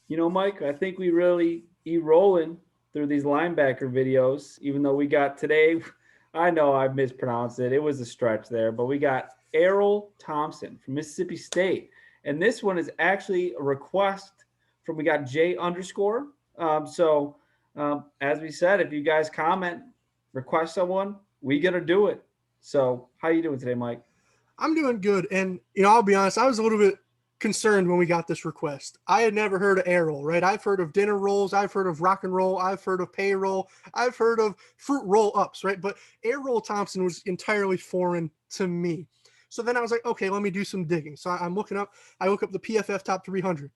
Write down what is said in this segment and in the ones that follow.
Mike, I think we really rolling through these linebacker videos, even though we got today. I know I mispronounced it. It was a stretch there, but we got Erroll Thompson from Mississippi State. And this one is actually a request from we got J underscore. As we said, if you guys comment, request someone, we gonna do it. So how you doing today, Mike? I'm doing good. And, I'll be honest, I was a little bit concerned when we got this request. I had never heard of Erroll, right? I've heard of dinner rolls. I've heard of rock and roll. I've heard of payroll. I've heard of fruit roll ups, right? But Erroll Thompson was entirely foreign to me. So then I was like, okay, let me do some digging. So I'm looking up, I look up the PFF top 300.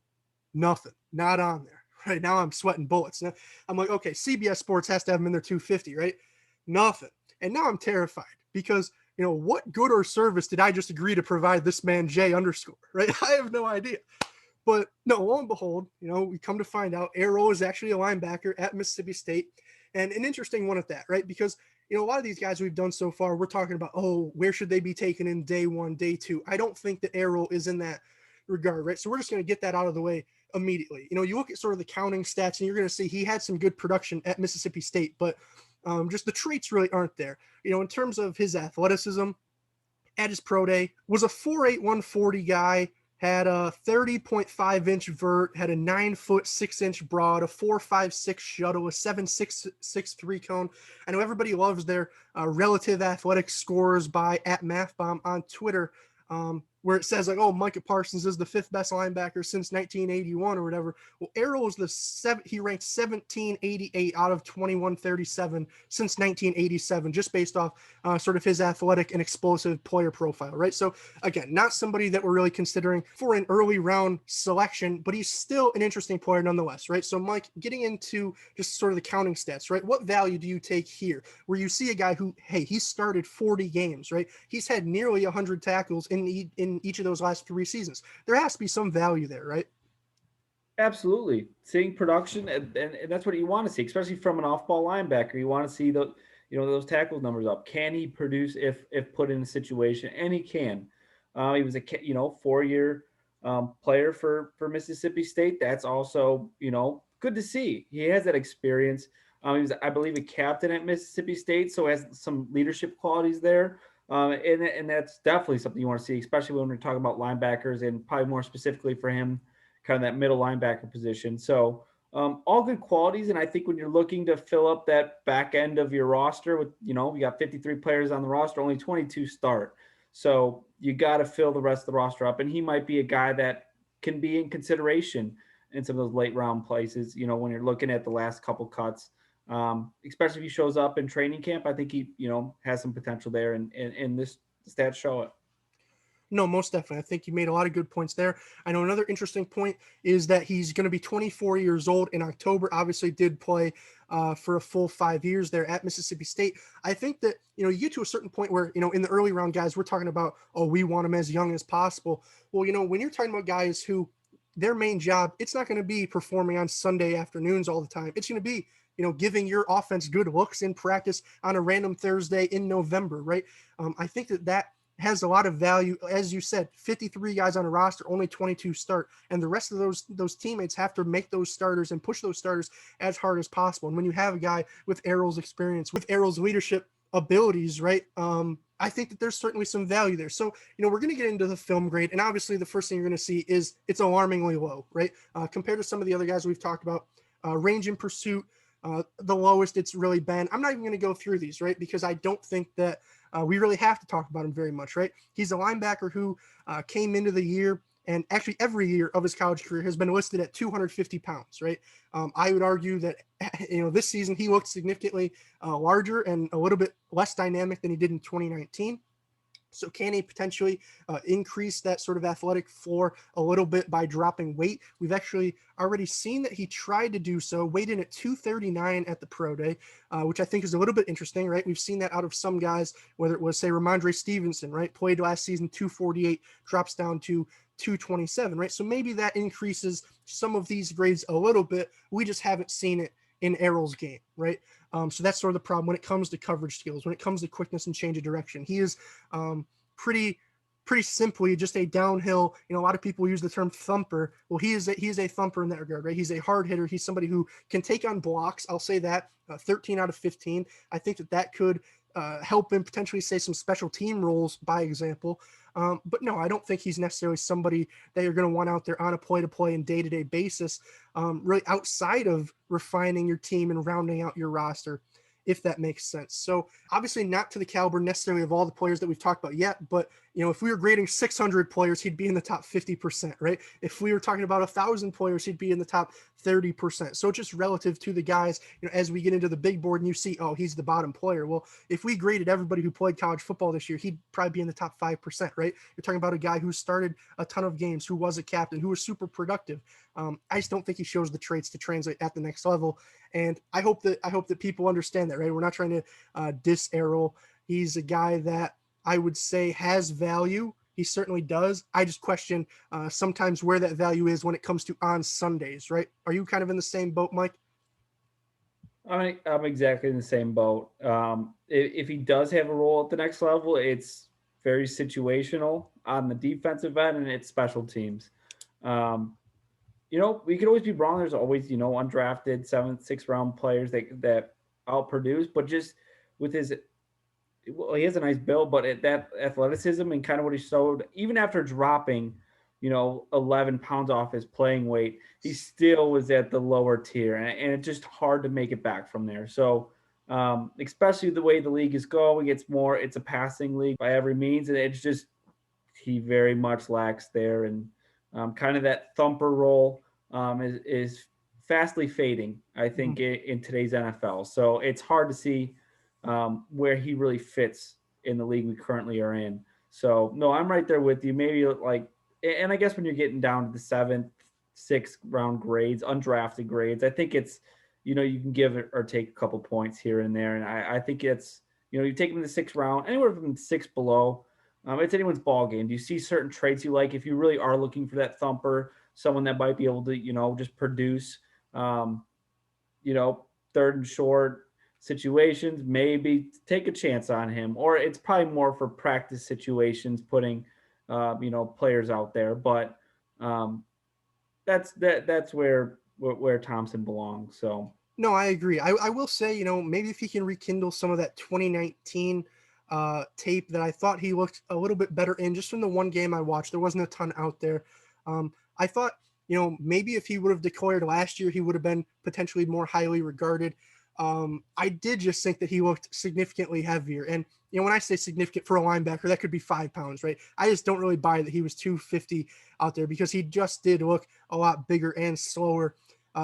Nothing, not on there. Right now I'm sweating bullets. Now, I'm like, okay, CBS Sports has to have him in their 250, right? Nothing. And now I'm terrified because what good or service did I just agree to provide this man J underscore, right? I have no idea. But no, lo and behold, we come to find out Erroll is actually a linebacker at Mississippi State. And an interesting one at that, right? Because, a lot of these guys we've done so far, we're talking about, where should they be taken in day one, day two? I don't think that Erroll is in that regard, right? So we're just going to get that out of the way immediately. You look at sort of the counting stats and you're going to see he had some good production at Mississippi State, but just the traits really aren't there. In terms of his athleticism, at his pro day, was a 4'8", 140 guy, had a 30.5-inch vert, had a 9-foot 6-inch broad, a 4.56 shuttle, a 7.6 3-cone. I know everybody loves their relative athletic scores by @MathBomb on Twitter, where it says like, Micah Parsons is the fifth best linebacker since 1981 or whatever. Well, Erroll is he ranked 1788 out of 2137 since 1987, just based off sort of his athletic and explosive player profile, right? So again, not somebody that we're really considering for an early round selection, but he's still an interesting player nonetheless, right? So Mike, getting into just sort of the counting stats, right? What value do you take here where you see a guy who, hey, he started 40 games, right? He's had nearly 100 tackles in each of those last 3 seasons. There has to be some value there, right? Absolutely. Seeing production, and that's what you want to see, especially from an off-ball linebacker. You want to see those tackle numbers up. Can he produce if put in a situation? And he can. He was a 4-year player for Mississippi State. That's also good to see. He has that experience. He was, I believe, a captain at Mississippi State, so has some leadership qualities there. And that's definitely something you want to see, especially when we're talking about linebackers and probably more specifically for him, kind of that middle linebacker position. So all good qualities. And I think when you're looking to fill up that back end of your roster with, we got 53 players on the roster, only 22 start. So you got to fill the rest of the roster up. And he might be a guy that can be in consideration in some of those late round places, when you're looking at the last couple cuts. Especially if he shows up in training camp, I think he, has some potential there, and this stats show it. No, most definitely. I think you made a lot of good points there. I know another interesting point is that he's going to be 24 years old in October. Obviously, did play for a full 5 years there at Mississippi State. I think that, you get to a certain point where, in the early round guys, we're talking about, we want him as young as possible. Well, when you're talking about guys who their main job, it's not going to be performing on Sunday afternoons all the time. It's going to be, giving your offense good looks in practice on a random Thursday in November, right? I think that has a lot of value. As you said, 53 guys on a roster, only 22 start, and the rest of those teammates have to make those starters and push those starters as hard as possible. And when you have a guy with Erroll's experience, with Erroll's leadership abilities, right? I think that there's certainly some value there. So, we're going to get into the film grade, and obviously the first thing you're going to see is it's alarmingly low, right? Compared to some of the other guys we've talked about, range in pursuit, the lowest it's really been. I'm not even going to go through these, right? Because I don't think that we really have to talk about him very much, right? He's a linebacker who came into the year, and actually every year of his college career has been listed at 250 pounds, right? I would argue that, this season he looked significantly larger and a little bit less dynamic than he did in 2019. So can he potentially increase that sort of athletic floor a little bit by dropping weight? We've actually already seen that he tried to do so, weighed in at 239 at the pro day, which I think is a little bit interesting, right? We've seen that out of some guys, whether it was, say, Ramondre Stevenson, right? Played last season 248, drops down to 227, right? So maybe that increases some of these grades a little bit. We just haven't seen it in Erroll's game, right? So that's sort of the problem when it comes to coverage skills, when it comes to quickness and change of direction. He is pretty pretty simply just a downhill. A lot of people use the term thumper. Well, he is a thumper in that regard, right? He's a hard hitter. He's somebody who can take on blocks. I'll say that 13 out of 15. I think that could help him potentially say some special team roles, by example. But no, I don't think he's necessarily somebody that you're going to want out there on a play-to-play and day-to-day basis, really outside of refining your team and rounding out your roster, if that makes sense. So obviously not to the caliber necessarily of all the players that we've talked about yet, but if we were grading 600 players, he'd be in the top 50%, right? If we were talking about 1,000 players, he'd be in the top 30%. So just relative to the guys, as we get into the big board and you see, oh, he's the bottom player. Well, if we graded everybody who played college football this year, he'd probably be in the top 5%, right? You're talking about a guy who started a ton of games, who was a captain, who was super productive. I just don't think he shows the traits to translate at the next level. And I hope that people understand that, right? We're not trying to diss Erroll. He's a guy that I would say has value. He certainly does. I just question sometimes where that value is when it comes to on Sundays, right? Are you kind of in the same boat, Mike? I'm exactly in the same boat. If he does have a role at the next level, it's very situational on the defensive end, and it's special teams. We could always be wrong. There's always, undrafted 7th, 6th round players that outproduce, but just with he has a nice build, but that athleticism and kind of what he showed, even after dropping, 11 pounds off his playing weight, he still was at the lower tier, and it's just hard to make it back from there. So, especially the way the league is going, it's a passing league by every means, and it's just he very much lacks there, and kind of that thumper role is fastly fading, I think, in today's NFL. So it's hard to see where he really fits in the league we currently are in. So no, I'm right there with you. Maybe and I guess when you're getting down to the 7th, 6th round grades, undrafted grades, I think it's, you can give it or take a couple points here and there. And I think it's, you take him in the 6th round, anywhere from 6 below. It's anyone's ball game. Do you see certain traits you like? If you really are looking for that thumper, someone that might be able to, just produce, 3rd and short situations, maybe take a chance on him. Or it's probably more for practice situations, putting, players out there. But that's where Thompson belongs. So. No, I agree. I will say, maybe if he can rekindle some of that 2019 tape that I thought he looked a little bit better in, just from the one game I watched. There wasn't a ton out there. I thought, maybe if he would have declared last year, he would have been potentially more highly regarded. I did just think that he looked significantly heavier. And, when I say significant for a linebacker, that could be 5 pounds, right? I just don't really buy that he was 250 out there, because he just did look a lot bigger and slower,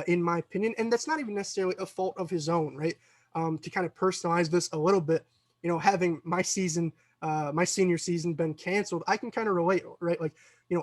in my opinion. And that's not even necessarily a fault of his own, right? To kind of personalize this a little bit, having my senior season been canceled, I can kind of relate, right? Like,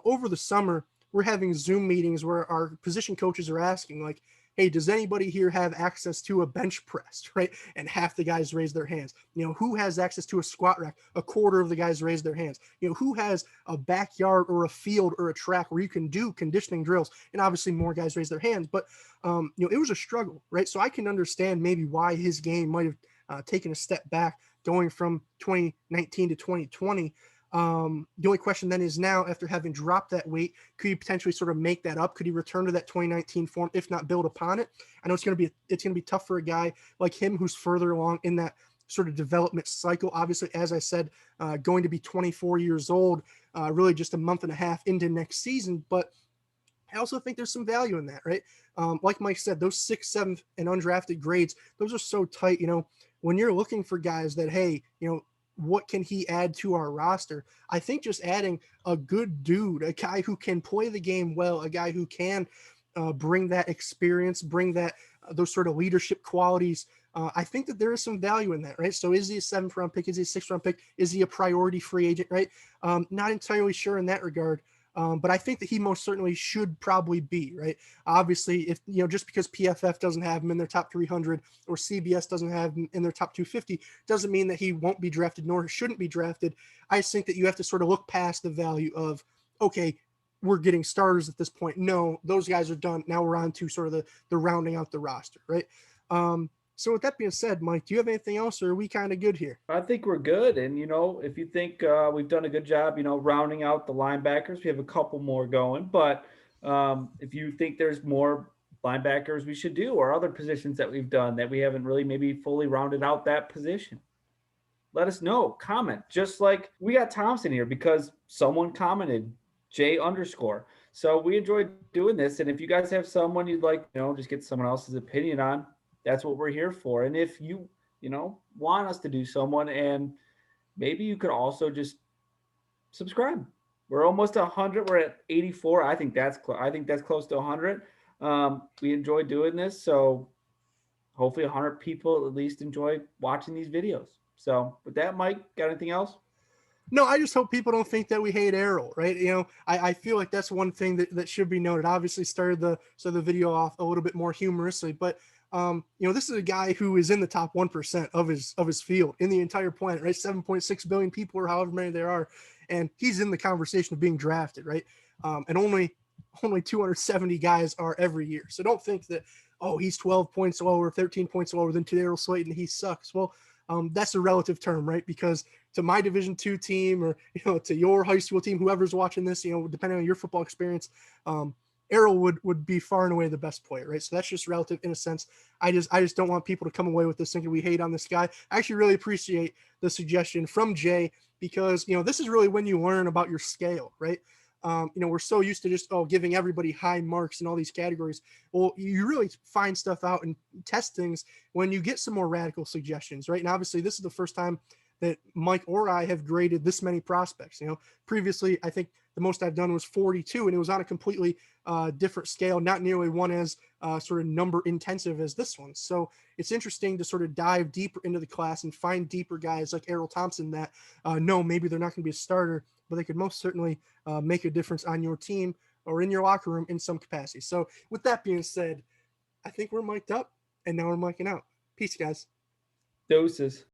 over the summer, we're having Zoom meetings where our position coaches are asking, like, hey, does anybody here have access to a bench press, right? And half the guys raise their hands. Who has access to a squat rack? A quarter of the guys raise their hands. Who has a backyard or a field or a track where you can do conditioning drills? And obviously more guys raise their hands, but it was a struggle, right? So I can understand maybe why his game might have taken a step back going from 2019 to 2020. The only question then is, now, after having dropped that weight, could he potentially sort of make that up? Could he return to that 2019 form, if not build upon it? I know it's going to be tough for a guy like him who's further along in that sort of development cycle. Obviously, as I said, going to be 24 years old, really just a month and a half into next season. But I also think there's some value in that, right? Like Mike said, those 6th, 7th, and undrafted grades, those are so tight. When you're looking for guys that, hey, what can he add to our roster? I think just adding a good dude, a guy who can play the game well, a guy who can bring that experience, bring that those sort of leadership qualities. I think that there is some value in that, right? So is he a 7th round pick? Is he a 6th round pick? Is he a priority free agent, right? Not entirely sure in that regard. But I think that he most certainly should probably be, right? Obviously, if just because PFF doesn't have him in their top 300 or CBS doesn't have him in their top 250, doesn't mean that he won't be drafted nor shouldn't be drafted. I just think that you have to sort of look past the value of, okay, we're getting starters at this point. No, those guys are done. Now we're on to sort of the rounding out the roster, right? So with that being said, Mike, do you have anything else, or are we kind of good here? I think we're good. And, if you think we've done a good job, rounding out the linebackers, we have a couple more going. But if you think there's more linebackers we should do or other positions that we've done that we haven't really maybe fully rounded out that position, let us know. Comment. Just like we got Thompson here because someone commented J underscore. So we enjoyed doing this. And if you guys have someone you'd like, just get someone else's opinion on, that's what we're here for. And if you want us to do someone, and maybe you could also just subscribe. We're almost 100. We're at 84. I think that's close to 100. We enjoy doing this, so hopefully 100 people at least enjoy watching these videos. So with that, Mike, got anything else? No, I just hope people don't think that we hate Erroll, right? I feel like that's one thing that should be noted. Obviously, started the video off a little bit more humorously, but this is a guy who is in the top 1% of his field in the entire planet, right? 7.6 billion people, or however many there are, and he's in the conversation of being drafted, right? And only 270 guys are every year. So don't think that, oh, he's 12 points lower, 13 points lower than Darryl Slayton, he sucks. Well, that's a relative term, right? Because to my Division II team, or to your high school team, whoever's watching this, depending on your football experience, Erroll would be far and away the best player, right? So that's just relative in a sense. I just don't want people to come away with this thinking we hate on this guy. I actually really appreciate the suggestion from Jay, because this is really when you learn about your scale, right? We're so used to just giving everybody high marks in all these categories. Well, you really find stuff out and test things when you get some more radical suggestions, right? And obviously, this is the first time that Mike or I have graded this many prospects. Previously, I think the most I've done was 42, and it was on a completely different scale, not nearly one as sort of number intensive as this one. So it's interesting to sort of dive deeper into the class and find deeper guys like Erroll Thompson that no, maybe they're not going to be a starter, but they could most certainly make a difference on your team or in your locker room in some capacity. So with that being said, I think we're mic'd up, and now we're micing out. Peace, guys. Doses.